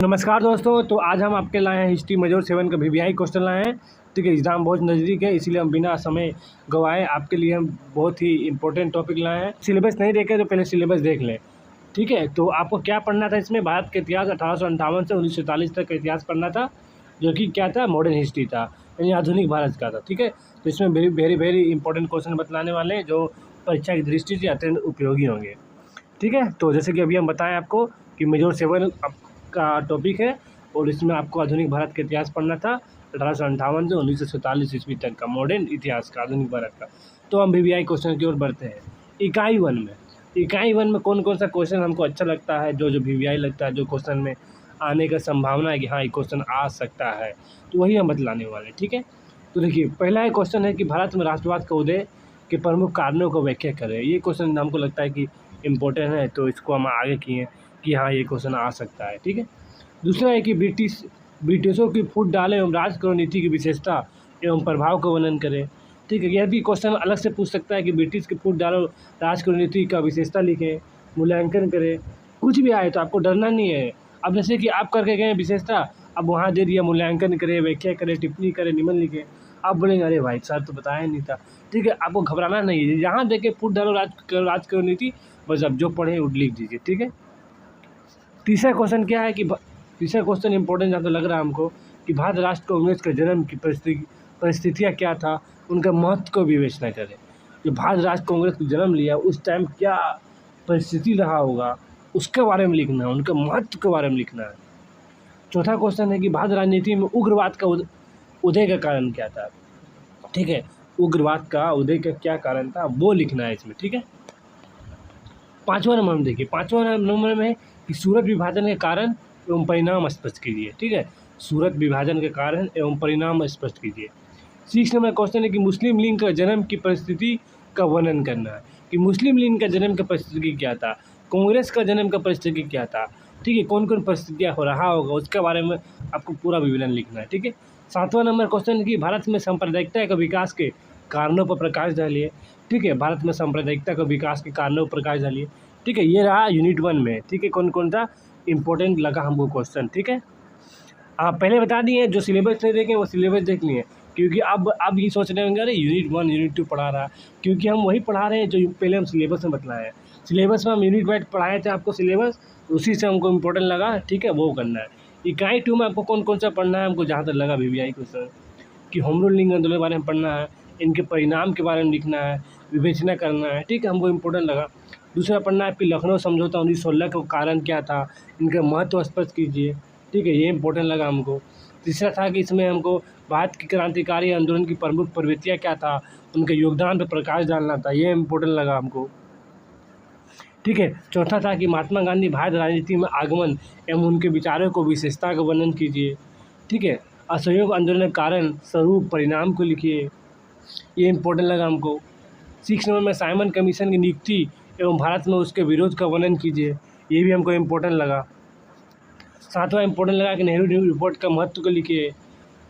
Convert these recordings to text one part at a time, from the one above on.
नमस्कार दोस्तों, तो आज हम आपके लाए हैं हिस्ट्री मेजर 7 का वीवीआई क्वेश्चन लाए हैं। ठीक है, एग्ज़ाम बहुत नज़दीक है, इसीलिए हम बिना समय गवाए आपके लिए हम बहुत ही इंपॉर्टेंट टॉपिक लाए हैं। सिलेबस नहीं देखे तो पहले सिलेबस देख लें। ठीक है, तो आपको क्या पढ़ना था इसमें? भारत का इतिहास 1858 से 1947 तक का इतिहास पढ़ना था, जो कि क्या था? मॉडर्न हिस्ट्री था, यानी आधुनिक भारत का था। ठीक है, तो इसमें वेरी इंपॉर्टेंट क्वेश्चन बतलाने वाले हैं जो परीक्षा की दृष्टि से अत्यंत उपयोगी होंगे। ठीक है, तो जैसे कि अभी हम बताएं आपको कि मेजर 7 का टॉपिक है और इसमें आपको आधुनिक भारत का इतिहास पढ़ना था 1858 से 1947 ईस्वी तक का मॉडर्न इतिहास का, आधुनिक भारत का। तो हम वीवीआई क्वेश्चन की ओर बढ़ते हैं। इकाई वन में कौन कौन सा क्वेश्चन हमको अच्छा लगता है, जो वीवीआई लगता है, जो क्वेश्चन में आने का संभावना है कि हाँ ये क्वेश्चन आ सकता है, तो वही हम बतलाने वाले हैं। ठीक है, तो देखिए पहला क्वेश्चन है कि भारत में राष्ट्रवाद का उदय के प्रमुख कारणों को व्याख्या करें। ये क्वेश्चन हमको लगता है कि इम्पोर्टेंट है, तो इसको हम आगे किए कि हाँ ये क्वेश्चन आ सकता है। ठीक है, दूसरा है कि ब्रिटिशों की फूट डालें एवं राजकरण नीति की विशेषता एवं प्रभाव का वर्णन करें। ठीक है, यह भी क्वेश्चन अलग से पूछ सकता है कि ब्रिटिश की फूट डालो, राजकरण नीति का विशेषता लिखें, मूल्यांकन करें। कुछ भी आए तो आपको डरना नहीं है। अब जैसे कि आप करके गए विशेषता, अब वहाँ दे दिया मूल्यांकन करें, व्याख्या करें, टिप्पणी करें, निबंध लिखें। आप बोलेंगे अरे भाई सर तो बताया नहीं था। ठीक है, आपको घबराना नहीं है, यहाँ देखे फूट डालो राजकरण नीति, बस अब जो पढ़े वो लिख दीजिए। ठीक है, तीसरा क्वेश्चन क्या है कि तीसरा क्वेश्चन इंपॉर्टेंट जहाँ तो लग रहा है हमको कि भारत राष्ट्र कांग्रेस के जन्म की परिस्थितियाँ क्या था, उनका महत्व को विवेचना करें। जो भारत राष्ट्र कांग्रेस को जन्म लिया उस टाइम क्या परिस्थिति रहा होगा, उसके बारे में लिखना है, उनके महत्व के बारे में लिखना है। चौथा क्वेश्चन है कि भारत राजनीति में उग्रवाद का उदय का कारण क्या था। ठीक है, उग्रवाद का उदय का क्या कारण था वो लिखना है इसमें। ठीक है, पाँचवा नंबर में देखिए, पाँचवा नंबर में कि सूरत विभाजन के कारण एवं परिणाम स्पष्ट कीजिए। ठीक है, सूरत विभाजन के कारण एवं परिणाम स्पष्ट कीजिए। 6 नंबर क्वेश्चन है कि मुस्लिम लीग का जन्म की परिस्थिति का वर्णन करना है, कि मुस्लिम लीग का जन्म का परिस्थिति क्या था, कांग्रेस का जन्म का परिस्थिति क्या था। ठीक है, कौन कौन परिस्थितियाँ हो रहा होगा उसके बारे में आपको पूरा विवरण लिखना है। ठीक है, 7वां नंबर क्वेश्चन है कि भारत में सांप्रदायिकता का विकास के कारणों पर प्रकाश डालिए। ठीक है, भारत में सांप्रदायिकता का विकास के कारणों पर प्रकाश डालिए। ठीक है, ये रहा यूनिट 1 में। ठीक है, कौन कौन सा इंपॉर्टेंट लगा हमको क्वेश्चन। ठीक है, आप पहले बता दिए, जो सिलेबस नहीं देखे वो सिलेबस देख लिए, क्योंकि अब ये सोच रहे होंगे अरे यूनिट 1 यूनिट 2 पढ़ा रहा है, क्योंकि हम वही पढ़ा रहे हैं जो पहले हम सिलेबस में बतलाए हैं। सिलेबस में हम यूनिट वाइज पढ़ाए थे आपको सिलेबस, उसी से हमको इम्पोर्टेंट लगा। ठीक है, वो करना है। इकाई 2 में आपको कौन कौन सा पढ़ना है, हमको जहाँ तक लगा वीवीआई क्वेश्चन कि होम रूल लिंग आंदोलन के बारे में पढ़ना है, इनके परिणाम के बारे में लिखना है, विवेचना करना है। ठीक है, हमको इम्पोर्टेंट लगा। दूसरा पढ़ना है कि लखनऊ समझौता 1916 का कारण क्या था, इनका महत्व स्पष्ट कीजिए। ठीक है, ये इंपॉर्टेंट लगा हमको। तीसरा था कि इसमें हमको भारत की क्रांतिकारी आंदोलन की प्रमुख प्रवृत्तियाँ क्या था, उनके योगदान पर प्रकाश डालना था, ये इंपॉर्टेंट लगा हमको। ठीक है, चौथा था कि महात्मा गांधी भारत राजनीति में आगमन एवं उनके विचारों को विशेषता का वर्णन कीजिए। ठीक है, असहयोग आंदोलन के कारण स्वरूप परिणाम को लिखिए, ये इंपॉर्टेंट लगा हमको। 6 नंबर में साइमन कमीशन की नियुक्ति एवं भारत में उसके विरोध का वर्णन कीजिए, ये भी हमको इम्पोर्टेंट लगा। 7वां इम्पोर्टेंट लगा कि नेहरू रिपोर्ट का महत्व को लिखिए,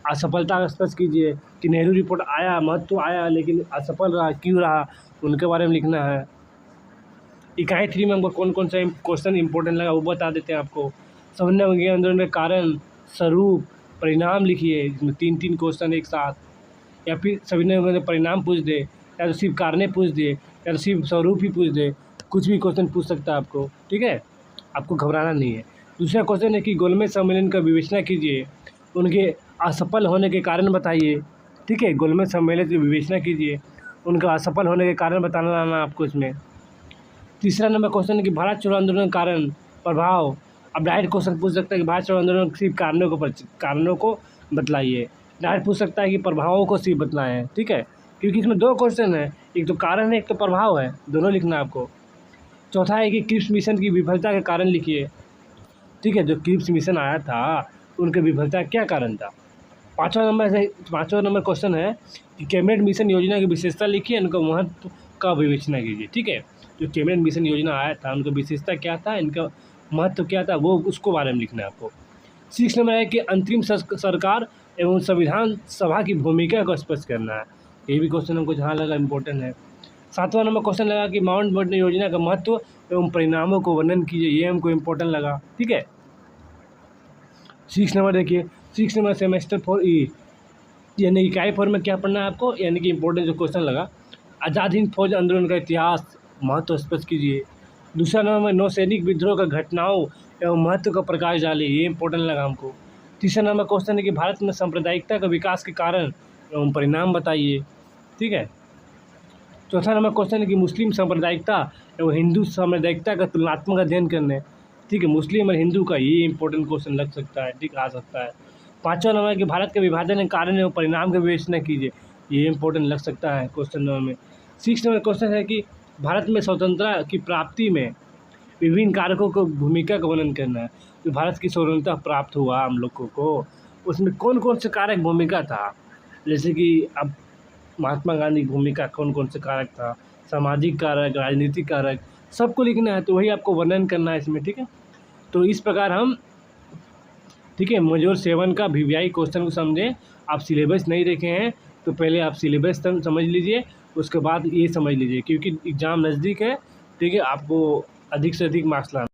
असफलता का स्पष्ट कीजिए कि नेहरू रिपोर्ट आया, महत्व आया, लेकिन असफल रहा, क्यों रहा, उनके बारे में लिखना है। इकाई 3 में हमको कौन कौन सा क्वेश्चन इंपॉर्टेंट लगा वो बता देते हैं आपको। सविनय आंदोलन के कारण, स्वरूप, परिणाम लिखिए, इसमें 3 क्वेश्चन एक साथ, या फिर सविनय परिणाम पूछ दे, या तो सिर्फ कारण पूछ दे, या तो सिर्फ स्वरूप ही पूछ दे, कुछ भी क्वेश्चन पूछ सकता है आपको। ठीक है, आपको घबराना नहीं है। दूसरा क्वेश्चन है कि गोलमेज सम्मेलन का विवेचना कीजिए, उनके असफल होने के कारण बताइए। ठीक है, गोलमेज सम्मेलन की विवेचना कीजिए, उनका असफल होने के कारण बताना आपको इसमें। तीसरा नंबर क्वेश्चन है कि भारत छोड़ो आंदोलन का कारण, प्रभाव। अब डायरेक्ट क्वेश्चन पूछ सकता है कि भारत छोड़ो आंदोलन सिर्फ कारणों को बतलाइए, डायरेक्ट पूछ सकता है कि प्रभावों को सिर्फ बतलाएं। ठीक है, क्योंकि इसमें 2 क्वेश्चन है, एक तो कारण है, एक तो प्रभाव है, दोनों लिखना है आपको। चौथा है कि क्रिप्स मिशन की विफलता के कारण लिखिए। ठीक है, जो क्रिप्स मिशन आया था उनके विफलता क्या कारण था। 5वां नंबर क्वेश्चन है कि कैबिनेट मिशन योजना की विशेषता लिखिए, उनका महत्व का विवेचना कीजिए। ठीक है, जो कैबिनेट मिशन योजना आया था उनका विशेषता क्या था, इनका महत्व क्या था, वो उसको बारे में लिखना है आपको। 6 नंबर है कि अंतरिम सरकार एवं संविधान सभा की भूमिका को स्पष्ट करना है, ये भी क्वेश्चन हमको जहाँ लगा इम्पोर्टेंट है। 7वां नंबर क्वेश्चन लगा कि माउंटबेटन योजना का महत्व एवं परिणामों को वर्णन कीजिए, ये हमको इम्पोर्टेंट लगा। ठीक है, 6 नंबर देखिए, 6 नंबर सेमेस्टर 4 ई यानी इकाई 4 में क्या पढ़ना है आपको, यानी कि इंपॉर्टेंट जो क्वेश्चन लगा, आज़ाद हिंद फौज आंदोलन का इतिहास महत्व स्पष्ट कीजिए। दूसरा नंबर में नौसैनिक विद्रोह का घटनाओं एवं महत्व का प्रकाश डालिए, ये इंपॉर्टेंट लगा हमको। तीसरा नंबर क्वेश्चन है कि भारत में सांप्रदायिकता का विकास के कारण एवं परिणाम बताइए, ठीक है। चौथा नंबर क्वेश्चन है कि मुस्लिम सांप्रदायिकता एवं हिंदू सांप्रदायिकता का तुलनात्मक अध्ययन करना है, ठीक है। मुस्लिम और हिंदू का ये इंपॉर्टेंट क्वेश्चन लग सकता है, ठीक, आ सकता है। पाँचवा नंबर कि भारत के विभाजन के कारण एवं परिणाम की विवेचना कीजिए, ये इंपॉर्टेंट लग सकता है क्वेश्चन नंबर में। 6 नंबर क्वेश्चन है कि भारत में स्वतंत्रता की प्राप्ति में विभिन्न कारकों को भूमिका का वर्णन करना है। तो भारत की स्वतंत्रता प्राप्त हुआ हम लोगों को, उसमें कौन कौन से कारक भूमिका था, जैसे कि अब महात्मा गांधी की भूमिका कौन कौन से कारक था, सामाजिक कारक, राजनीतिक कारक, सबको लिखना है, तो वही आपको वर्णन करना है इसमें, ठीक है। तो इस प्रकार हम, ठीक है, मॉड्यूल 7 का वीवीआई क्वेश्चन को समझें। आप सिलेबस नहीं देखे हैं तो पहले आप सिलेबस समझ लीजिए, उसके बाद ये समझ लीजिए, क्योंकि एग्ज़ाम नज़दीक है, ठीक है, आपको अधिक से अधिक मार्क्स लाना।